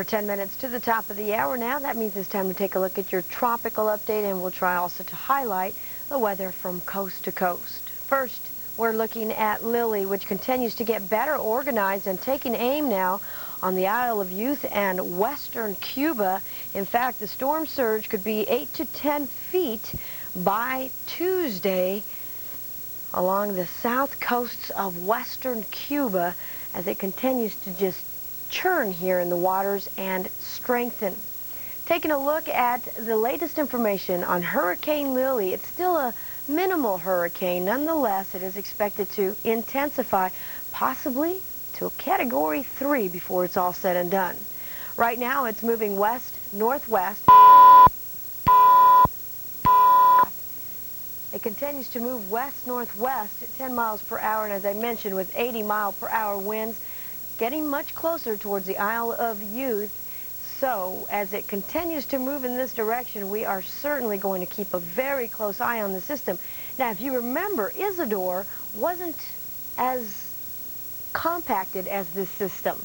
We're 10 minutes to the top of the hour now. That means it's time to take a look at your tropical update, and we'll try also to highlight the weather from coast to coast. First, we're looking at Lili, which continues to get better organized and taking aim now on the Isle of Youth and western Cuba. In fact, the storm surge could be 8 to 10 feet by Tuesday along the south coasts of western Cuba as it continues to just churn here in the waters and strengthen. Taking a look at the latest information on Hurricane Lili, it's still a minimal hurricane. Nonetheless, it is expected to intensify, possibly to a Category 3 before it's all said and done. Right now, it's moving west-northwest. It continues to move west-northwest at 10 miles per hour, and as I mentioned, with 80-mile-per-hour winds, getting much closer towards the Isle of Youth. So as it continues to move in this direction, we are certainly going to keep a very close eye on the system. Now, if you remember, Isidore wasn't as compacted as this system.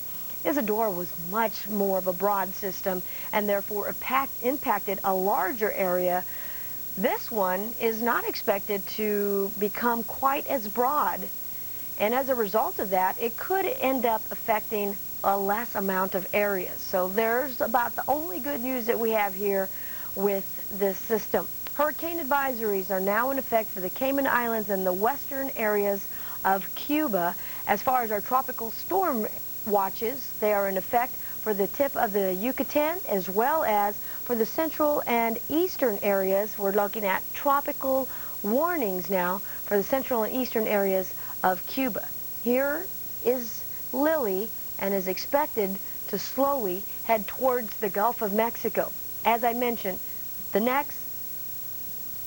Isidore was much more of a broad system and therefore impacted a larger area. This one is not expected to become quite as broad. And as a result of that, it could end up affecting a less amount of areas. So there's about the only good news that we have here with this system. Hurricane advisories are now in effect for the Cayman Islands and the western areas of Cuba. As far as our tropical storm watches, they are in effect for the tip of the Yucatan as well as for the central and eastern areas. We're looking at tropical warnings now for the central and eastern areas of Cuba. Here is Lili and is expected to slowly head towards the Gulf of Mexico. As I mentioned, the next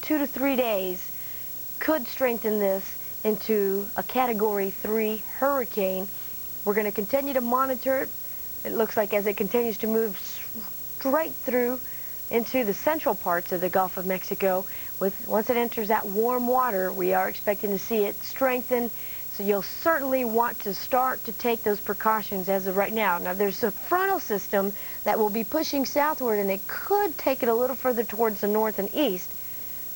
2 to 3 days could strengthen this into a Category 3 hurricane. We're going to continue to monitor it. It looks like as it continues to move straight through into the central parts of the Gulf of Mexico, once it enters that warm water, we are expecting to see it strengthen. So you'll certainly want to start to take those precautions as of right now. Now, there's a frontal system that will be pushing southward, and it could take it a little further towards the north and east.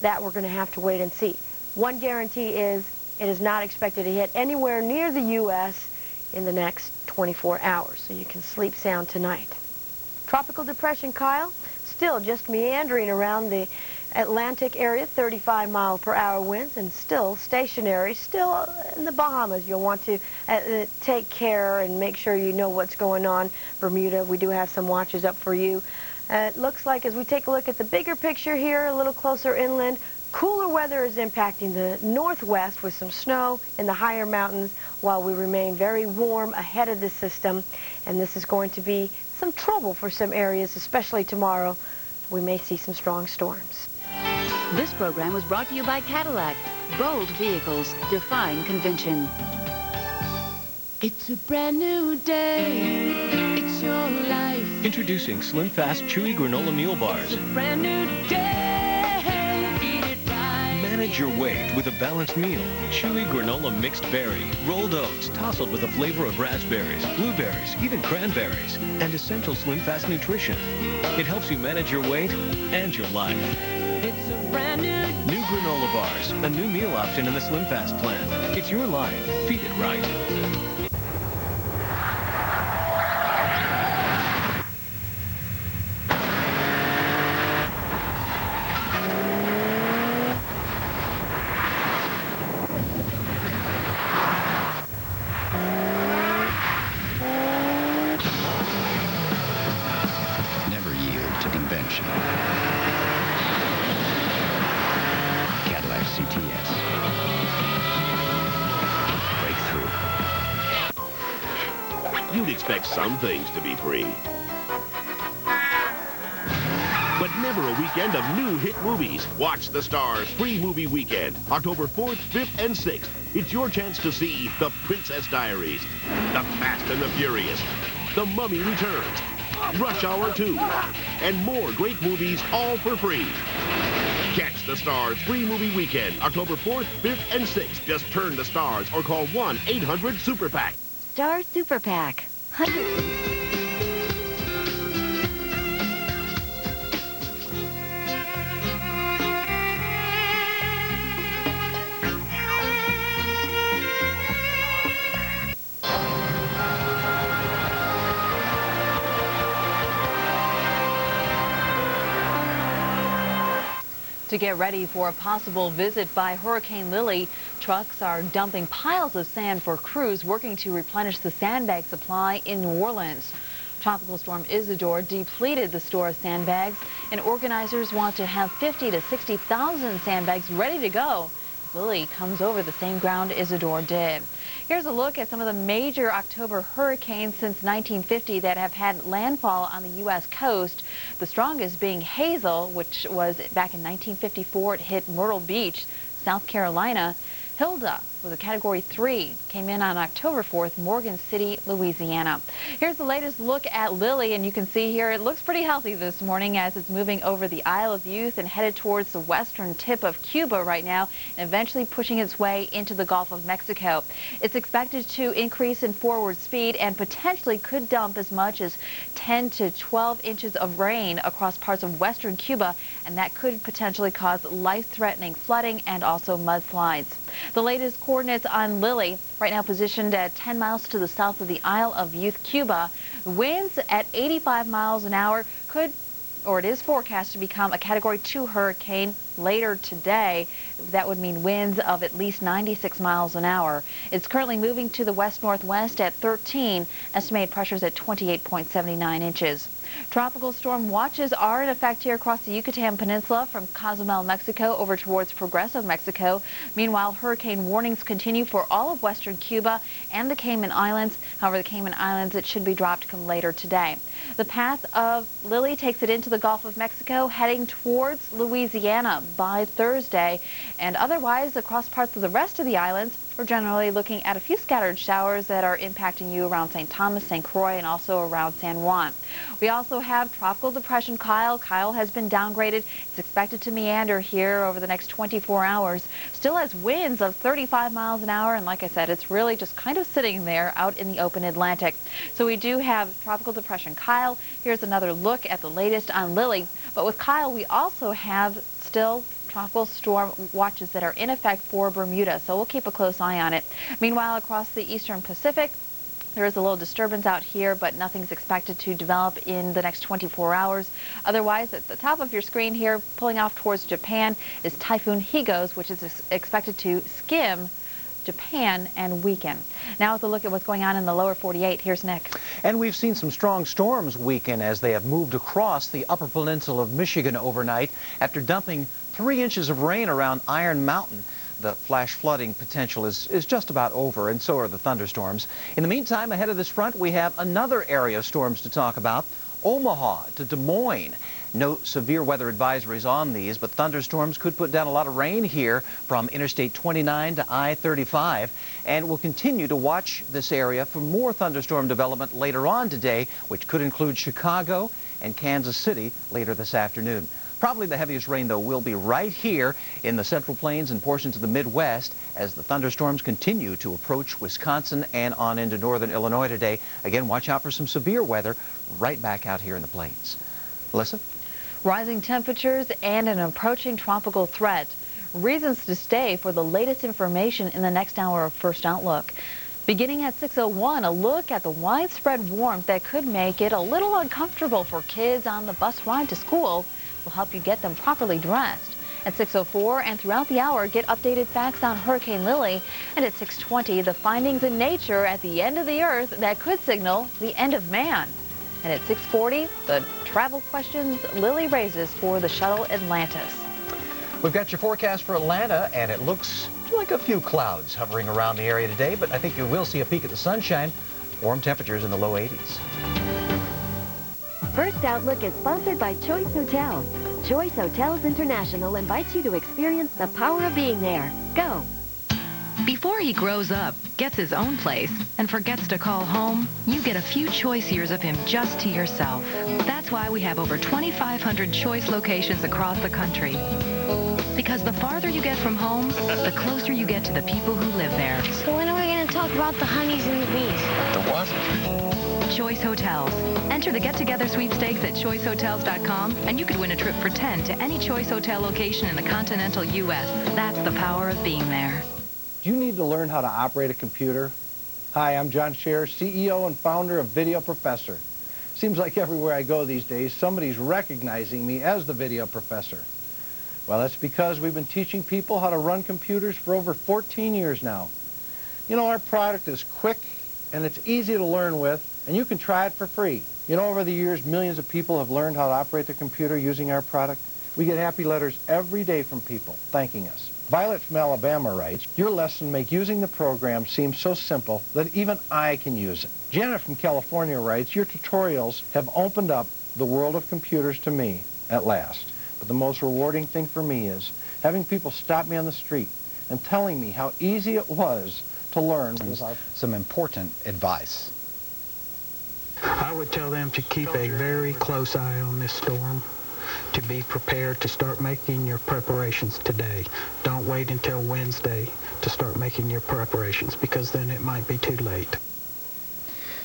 That we're going to have to wait and see. One guarantee is it is not expected to hit anywhere near the U.S. in the next 24 hours, so you can sleep sound tonight. Tropical depression Kyle, still just meandering around the Atlantic area, 35-mile-per-hour winds, and still stationary, still in the Bahamas. You'll want to take care and make sure you know what's going on. Bermuda, we do have some watches up for you. It looks like as we take a look at the bigger picture here, a little closer inland, cooler weather is impacting the northwest with some snow in the higher mountains while we remain very warm ahead of this system. And this is going to be some trouble for some areas, especially tomorrow. We may see some strong storms. This program was brought to you by Cadillac. Bold vehicles define convention. It's a brand new day. It's your life. Introducing Slim Fast Chewy Granola Meal Bars. It's a brand new day. Eat it right. Manage your weight with a balanced meal. Chewy granola mixed berry, rolled oats, tousled with a flavor of raspberries, blueberries, even cranberries, and essential Slim Fast nutrition. It helps you manage your weight and your life. It's a brand new granola bars, a new meal option in the Slim Fast plan. It's your life. Feed it right. Never yield to convention. Cadillac CTS. Breakthrough. You'd expect some things to be free. But never a weekend of new hit movies. Watch the Stars Free Movie Weekend, October 4th, 5th, and 6th. It's your chance to see The Princess Diaries, The Fast and the Furious, The Mummy Returns, Rush Hour 2, and more great movies all for free. Catch the Stars Free Movie Weekend, October 4th, 5th, and 6th. Just turn to Stars or call 1-800-SUPER-PACK. Star Super PAC. To get ready for a possible visit by Hurricane Lili, trucks are dumping piles of sand for crews working to replenish the sandbag supply in New Orleans. Tropical storm Isidore depleted the store of sandbags, and organizers want to have 50 to 60,000 sandbags ready to go. Lili comes over the same ground Isidore did. Here's a look at some of the major October hurricanes since 1950 that have had landfall on the U.S. coast. The strongest being Hazel, which was back in 1954. It hit Myrtle Beach, South Carolina. Hilda was a Category 3, came in on October 4th, Morgan City, Louisiana. Here's the latest look at Lili, and you can see here it looks pretty healthy this morning as it's moving over the Isle of Youth and headed towards the western tip of Cuba right now, and eventually pushing its way into the Gulf of Mexico. It's expected to increase in forward speed and potentially could dump as much as 10 to 12 inches of rain across parts of western Cuba, and that could potentially cause life-threatening flooding and also mudslides. The latest coordinates on Lili, right now positioned at 10 miles to the south of the Isle of Youth, Cuba. Winds at 85 miles an hour could, or it is forecast to become a Category 2 hurricane later today. That would mean winds of at least 96 miles an hour. It's currently moving to the west-northwest at 13, estimated pressures at 28.79 inches. Tropical storm watches are in effect here across the Yucatan Peninsula from Cozumel, Mexico, over towards Progreso, Mexico. Meanwhile, hurricane warnings continue for all of western Cuba and the Cayman Islands. However, the Cayman Islands, it should be dropped come later today. The path of Lili takes it into the Gulf of Mexico, heading towards Louisiana by Thursday. And otherwise, across parts of the rest of the islands, we're generally looking at a few scattered showers that are impacting you around St. Thomas, St. Croix, and also around San Juan. We also have Tropical Depression Kyle. Kyle has been downgraded. It's expected to meander here over the next 24 hours. Still has winds of 35 miles an hour, and like I said, it's really just kind of sitting there out in the open Atlantic. So we do have Tropical Depression Kyle. Here's another look at the latest on Lili. But with Kyle, we also have still tropical storm watches that are in effect for Bermuda, so we'll keep a close eye on it. Meanwhile, across the eastern Pacific, there is a little disturbance out here, but nothing's expected to develop in the next 24 hours. Otherwise, at the top of your screen here, pulling off towards Japan, is Typhoon Higos, which is expected to skim Japan and weaken. Now with a look at what's going on in the lower 48, here's Nick. And we've seen some strong storms weaken as they have moved across the upper peninsula of Michigan overnight after dumping 3 inches of rain around Iron Mountain. The flash flooding potential is just about over, and so are the thunderstorms. In the meantime, ahead of this front, we have another area of storms to talk about. Omaha to Des Moines. No severe weather advisories on these, but thunderstorms could put down a lot of rain here from Interstate 29 to I-35. And we'll continue to watch this area for more thunderstorm development later on today, which could include Chicago and Kansas City later this afternoon. Probably the heaviest rain, though, will be right here in the Central Plains and portions of the Midwest as the thunderstorms continue to approach Wisconsin and on into northern Illinois today. Again, watch out for some severe weather right back out here in the plains. Melissa? Rising temperatures and an approaching tropical threat. Reasons to stay for the latest information in the next hour of First Outlook. Beginning at 6:01, a look at the widespread warmth that could make it a little uncomfortable for kids on the bus ride to school. Will help you get them properly dressed. At 6:04 and throughout the hour, get updated facts on Hurricane Lili. And at 6:20, the findings in nature at the end of the earth that could signal the end of man. And at 6:40, the travel questions Lili raises for the shuttle Atlantis. We've got your forecast for Atlanta, and it looks like a few clouds hovering around the area today, but I think you will see a peek at the sunshine. Warm temperatures in the low 80s. First Outlook is sponsored by Choice Hotels. Choice Hotels International invites you to experience the power of being there. Go. Before he grows up, gets his own place, and forgets to call home, you get a few choice years of him just to yourself. That's why we have over 2,500 Choice locations across the country. Because the farther you get from home, the closer you get to the people who live there. So when are we going to talk about the honeys and the bees? The what? Choice Hotels. Enter the get-together sweepstakes at choicehotels.com, and you could win a trip for 10 to any Choice Hotel location in the continental U.S. That's the power of being there. Do you need to learn how to operate a computer? Hi, I'm John Scher, CEO and founder of Video Professor. Seems like everywhere I go these days, somebody's recognizing me as the Video Professor. Well, that's because we've been teaching people how to run computers for over 14 years now. You know, our product is quick and it's easy to learn with, and you can try it for free. You know, over the years, millions of people have learned how to operate their computer using our product. We get happy letters every day from people thanking us. Violet from Alabama writes, "Your lesson make using the program seem so simple that even I can use it." Janet from California writes, "Your tutorials have opened up the world of computers to me at last. But the most rewarding thing for me is having people stop me on the street and telling me how easy it was to learn with our..." Some important advice. I would tell them to keep a very close eye on this storm, to be prepared to start making your preparations today. Don't wait until Wednesday to start making your preparations, because then it might be too late.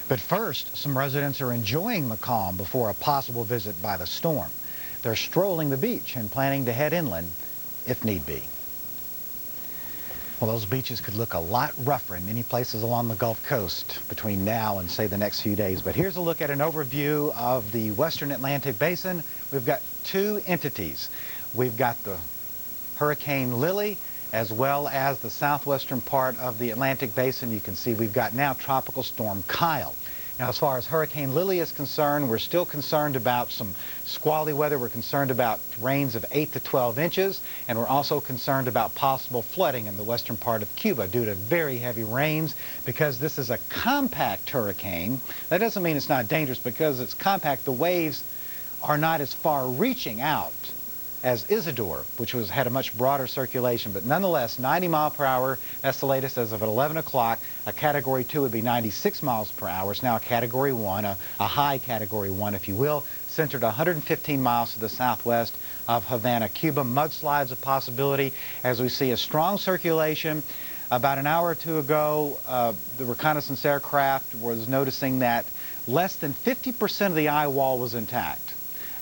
But first, some residents are enjoying the calm before a possible visit by the storm. They're strolling the beach and planning to head inland if need be. Well, those beaches could look a lot rougher in many places along the Gulf Coast between now and, say, the next few days. But here's a look at an overview of the Western Atlantic Basin. We've got two entities. We've got the Hurricane Lili, as well as the southwestern part of the Atlantic Basin. You can see we've got now Tropical Storm Kyle. Now, as far as Hurricane Lili is concerned, we're still concerned about some squally weather. We're concerned about rains of 8 to 12 inches, and we're also concerned about possible flooding in the western part of Cuba due to very heavy rains. Because this is a compact hurricane, that doesn't mean it's not dangerous. Because it's compact, the waves are not as far reaching out as Isidore, which had a much broader circulation. But nonetheless, 90 mile per hour, that's the latest as of 11 o'clock. A Category 2 would be 96 miles per hour. It's now a Category 1, a high Category 1, if you will, centered 115 miles to the southwest of Havana, Cuba. Mudslides a possibility as we see a strong circulation. About an hour or two ago, the reconnaissance aircraft was noticing that less than 50% of the eye wall was intact.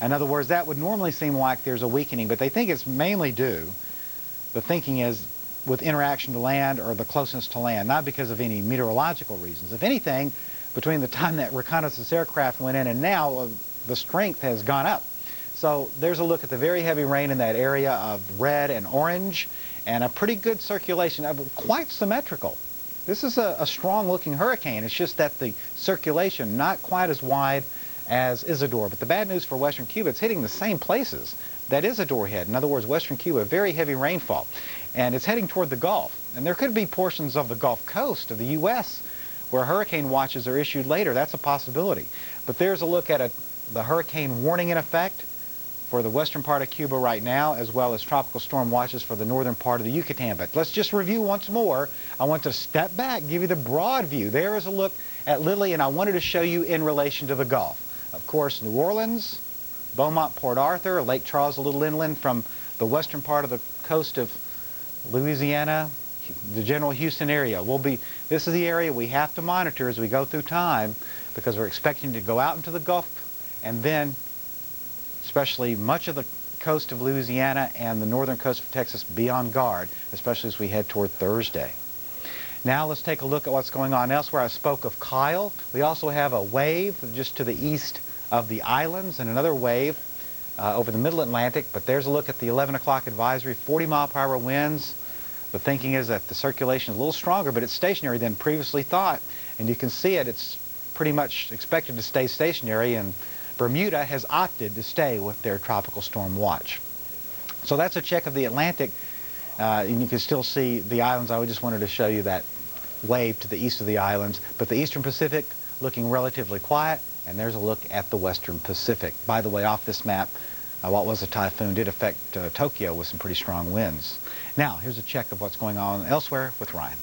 In other words, that would normally seem like there's a weakening, but they think it's mainly due, the thinking is, with interaction to land or the closeness to land, not because of any meteorological reasons. If anything, between the time that reconnaissance aircraft went in and now, the strength has gone up. So there's a look at the very heavy rain in that area of red and orange, and a pretty good circulation, quite symmetrical. This is a strong-looking hurricane. It's just that the circulation not quite as wide as Isidore. But the bad news for western Cuba, it's hitting the same places that Isidore hit. In other words, western Cuba, very heavy rainfall. And it's heading toward the Gulf. And there could be portions of the Gulf Coast of the U.S. where hurricane watches are issued later. That's a possibility. But there's a look at the hurricane warning in effect for the western part of Cuba right now, as well as tropical storm watches for the northern part of the Yucatan. But let's just review once more. I want to step back, give you the broad view. There is a look at Lili, and I wanted to show you in relation to the Gulf. Of course, New Orleans, Beaumont, Port Arthur, Lake Charles a little inland from the western part of the coast of Louisiana, the general Houston area. This is the area we have to monitor as we go through time, because we're expecting to go out into the Gulf, and then especially much of the coast of Louisiana and the northern coast of Texas be on guard, especially as we head toward Thursday. Now let's take a look at what's going on elsewhere. I spoke of Kyle. We also have a wave just to the east of the islands and another wave over the middle Atlantic. But there's a look at the 11 o'clock advisory, 40 mile per hour winds. The thinking is that the circulation is a little stronger, but it's stationary than previously thought. And you can see it's pretty much expected to stay stationary, and Bermuda has opted to stay with their tropical storm watch. So that's a check of the Atlantic. And you can still see the islands. I just wanted to show you that wave to the east of the islands. But the eastern Pacific looking relatively quiet, and there's a look at the western Pacific. By the way, off this map, what was a typhoon did affect Tokyo with some pretty strong winds. Now, here's a check of what's going on elsewhere with Ryan.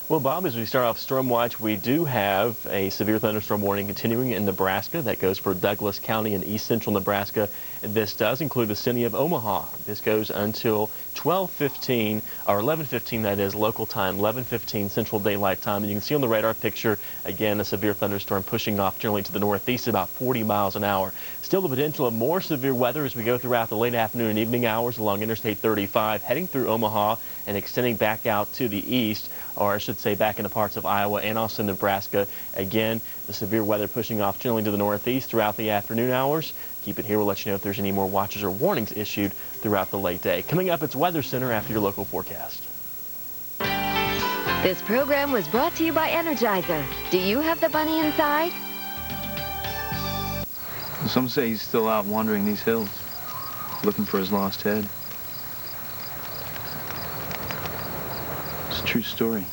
Well, Bob, as we start off Storm Watch, we do have a severe thunderstorm warning continuing in Nebraska. That goes for Douglas County and east central Nebraska. This does include the city of Omaha. This goes until 12:15, or 11:15, that is, local time, 11:15 Central Daylight Time. And you can see on the radar picture, again, a severe thunderstorm pushing off generally to the northeast at about 40 miles an hour. Still the potential of more severe weather as we go throughout the late afternoon and evening hours along Interstate 35, heading through Omaha and extending back out to the east, or I should should say, back into parts of Iowa and also Nebraska. Again, the severe weather pushing off generally to the northeast throughout the afternoon hours. Keep it here. We'll let you know if there's any more watches or warnings issued throughout the late day. Coming up, it's Weather Center after your local forecast. This program was brought to you by Energizer. Do you have the bunny inside? Some say he's still out wandering these hills, looking for his lost head. It's a true story.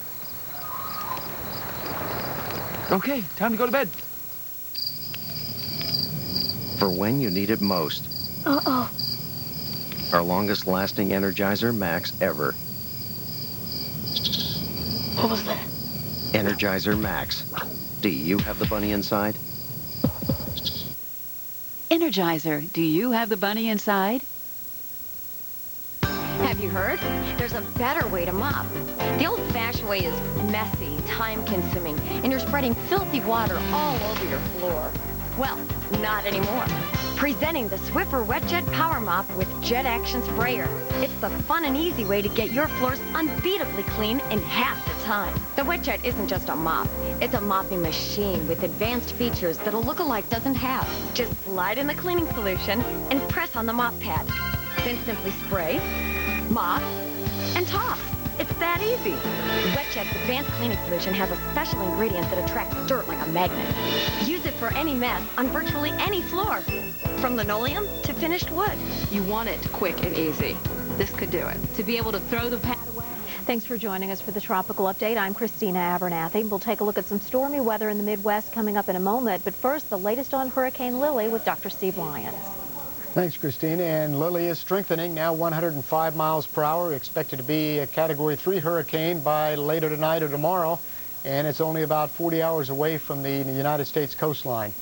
Okay, time to go to bed. For when you need it most. Uh-oh. Our longest lasting Energizer Max ever. What was that? Energizer Max. Do you have the bunny inside? Energizer, do you have the bunny inside? Have you heard? There's a better way to mop. The old-fashioned way is messy, time-consuming, and you're spreading filthy water all over your floor. Well, not anymore. Presenting the Swiffer Wet Jet Power Mop with Jet Action Sprayer. It's the fun and easy way to get your floors unbeatably clean in half the time. The Wet Jet isn't just a mop. It's a mopping machine with advanced features that a look-alike doesn't have. Just slide in the cleaning solution and press on the mop pad. Then simply spray, mop, and toss. It's that easy. Wet Jet's advanced cleaning solution has a special ingredient that attracts dirt like a magnet. Use it for any mess on virtually any floor, from linoleum to finished wood. You want it quick and easy. This could do it. To be able to throw the pad away. Thanks for joining us for the Tropical Update. I'm Christina Abernathy. We'll take a look at some stormy weather in the Midwest coming up in a moment. But first, the latest on Hurricane Lili with Dr. Steve Lyons. Thanks, Christina. And Lili is strengthening, now 105 miles per hour. Expected to be a Category 3 hurricane by later tonight or tomorrow. And it's only about 40 hours away from the United States coastline.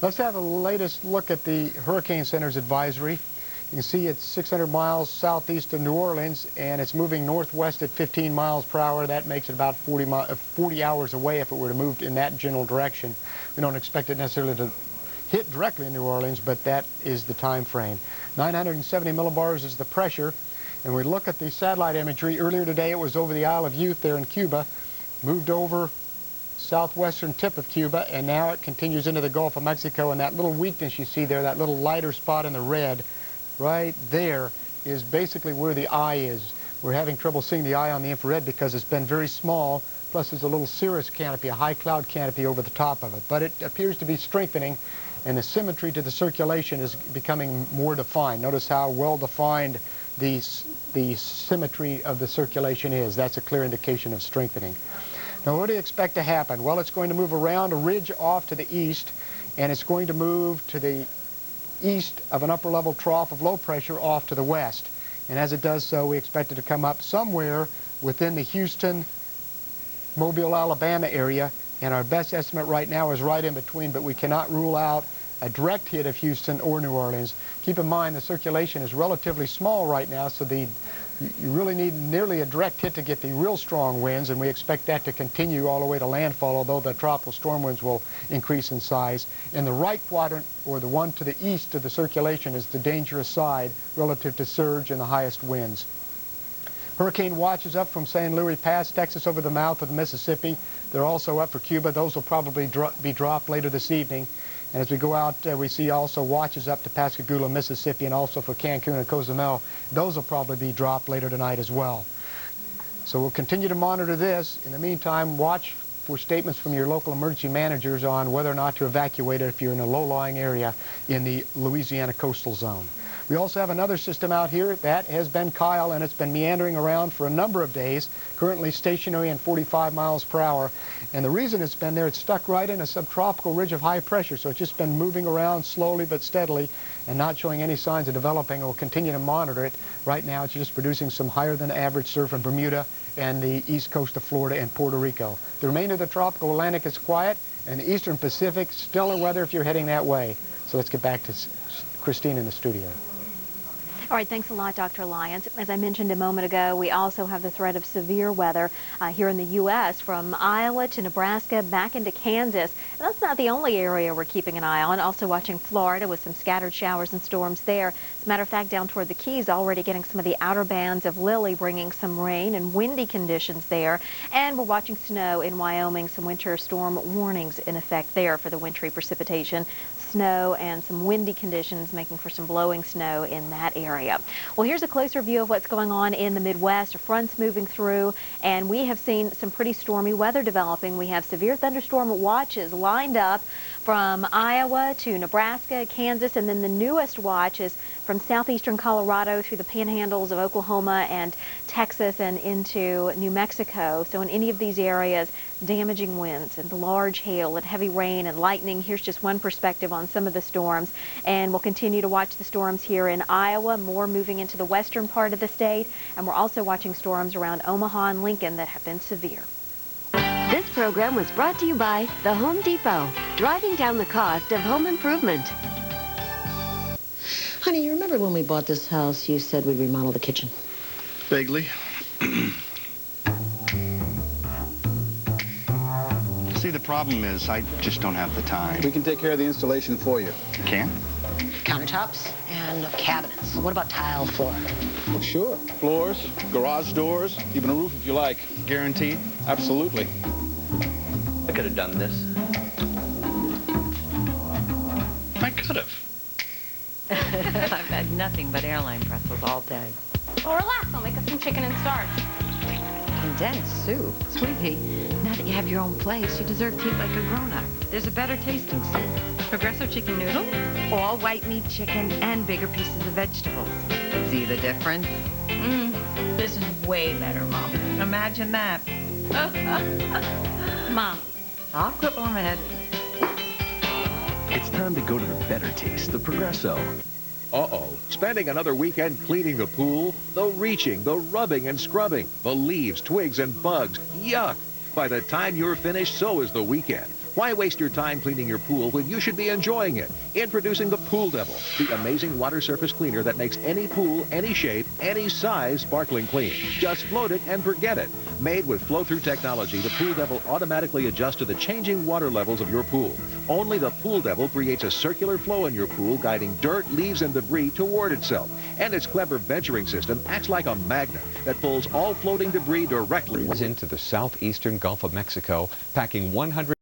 Let's have a latest look at the Hurricane Center's advisory. You can see it's 600 miles southeast of New Orleans, and it's moving northwest at 15 miles per hour. That makes it about 40 hours away if it were to move in that general direction. We don't expect it necessarily to hit directly in New Orleans, but that is the time frame. 970 millibars is the pressure, and we look at the satellite imagery. Earlier today it was over the Isle of Youth there in Cuba, moved over southwestern tip of Cuba, and now it continues into the Gulf of Mexico, and that little weakness you see there, that little lighter spot in the red, right there is basically where the eye is. We're having trouble seeing the eye on the infrared because it's been very small, plus there's a little cirrus canopy, a high cloud canopy over the top of it. But it appears to be strengthening, and the symmetry to the circulation is becoming more defined. Notice how well defined the symmetry of the circulation is. That's a clear indication of strengthening. Now, what do you expect to happen? Well, it's going to move around a ridge off to the east, and it's going to move to the east of an upper level trough of low pressure off to the west. And as it does so, we expect it to come up somewhere within the Houston, Mobile, Alabama area, and our best estimate right now is right in between, but we cannot rule out a direct hit of Houston or New Orleans. Keep in mind the circulation is relatively small right now, so you really need nearly a direct hit to get the real strong winds, and we expect that to continue all the way to landfall, although the tropical storm winds will increase in size. In the right quadrant, or the one to the east of the circulation, is the dangerous side relative to surge and the highest winds. Hurricane watches up from San Luis Pass, Texas, over the mouth of the Mississippi. They're also up for Cuba. Those will probably be dropped later this evening. And as we go out, we see also watches up to Pascagoula, Mississippi, and also for Cancun and Cozumel. Those will probably be dropped later tonight as well. So we'll continue to monitor this. In the meantime, watch for statements from your local emergency managers on whether or not to evacuate it if you're in a low-lying area in the Louisiana coastal zone. We also have another system out here. That has been Kyle, and it's been meandering around for a number of days, currently stationary and 45 miles per hour. And the reason it's been there, it's stuck right in a subtropical ridge of high pressure, so it's just been moving around slowly but steadily and not showing any signs of developing. We'll continue to monitor it. Right now, it's just producing some higher than average surf in Bermuda and the east coast of Florida and Puerto Rico. The remainder of the tropical Atlantic is quiet, and the eastern Pacific, stellar weather if you're heading that way. So let's get back to Christine in the studio. All right, thanks a lot, Dr. Lyons. As I mentioned a moment ago, we also have the threat of severe weather here in the U.S. from Iowa to Nebraska back into Kansas. And that's not the only area we're keeping an eye on. Also watching Florida with some scattered showers and storms there. As a matter of fact, down toward the Keys, already getting some of the outer bands of Lili bringing some rain and windy conditions there. And we're watching snow in Wyoming, some winter storm warnings in effect there for the wintry precipitation. Snow and some windy conditions making for some blowing snow in that area. Well, here's a closer view of what's going on in the Midwest. A front's moving through, and we have seen some pretty stormy weather developing. We have severe thunderstorm watches lined up from Iowa to Nebraska, Kansas, and then the newest watch is from southeastern Colorado through the panhandles of Oklahoma and Texas and into New Mexico. So in any of these areas, damaging winds and large hail and heavy rain and lightning. Here's just one perspective on some of the storms, and we'll continue to watch the storms here in Iowa, more moving into the western part of the state, and we're also watching storms around Omaha and Lincoln that have been severe. This program was brought to you by The Home Depot, driving down the cost of home improvement. Honey, you remember when we bought this house, you said we'd remodel the kitchen? Vaguely. See, the problem is I just don't have the time. We can take care of the installation for you. Can? Countertops and cabinets. What about tile floor? Well, sure. Floors, garage doors, even a roof if you like. Guaranteed? Absolutely. I could have done this. I could have. I've had nothing but airline pretzels all day. Well, relax. I'll make us some chicken and starch. Condensed soup? Sweetie, now that you have your own place, you deserve to eat like a grown-up. There's a better tasting soup. Progresso chicken noodle? All white meat chicken and bigger pieces of vegetables. See the difference? This is way better, Mom. Imagine that. Mom. I'll quit while I'm ahead. It's time to go to the better taste, the Progresso. Uh-oh. Spending another weekend cleaning the pool? The reaching, the rubbing and scrubbing, the leaves, twigs, and bugs. Yuck! By the time you're finished, so is the weekend. Why waste your time cleaning your pool when you should be enjoying it? Introducing the Pool Devil, the amazing water surface cleaner that makes any pool, any shape, any size sparkling clean. Just float it and forget it. Made with flow-through technology, the Pool Devil automatically adjusts to the changing water levels of your pool. Only the Pool Devil creates a circular flow in your pool, guiding dirt, leaves, and debris toward itself. And its clever venturing system acts like a magnet that pulls all floating debris directly into the southeastern Gulf of Mexico, packing 100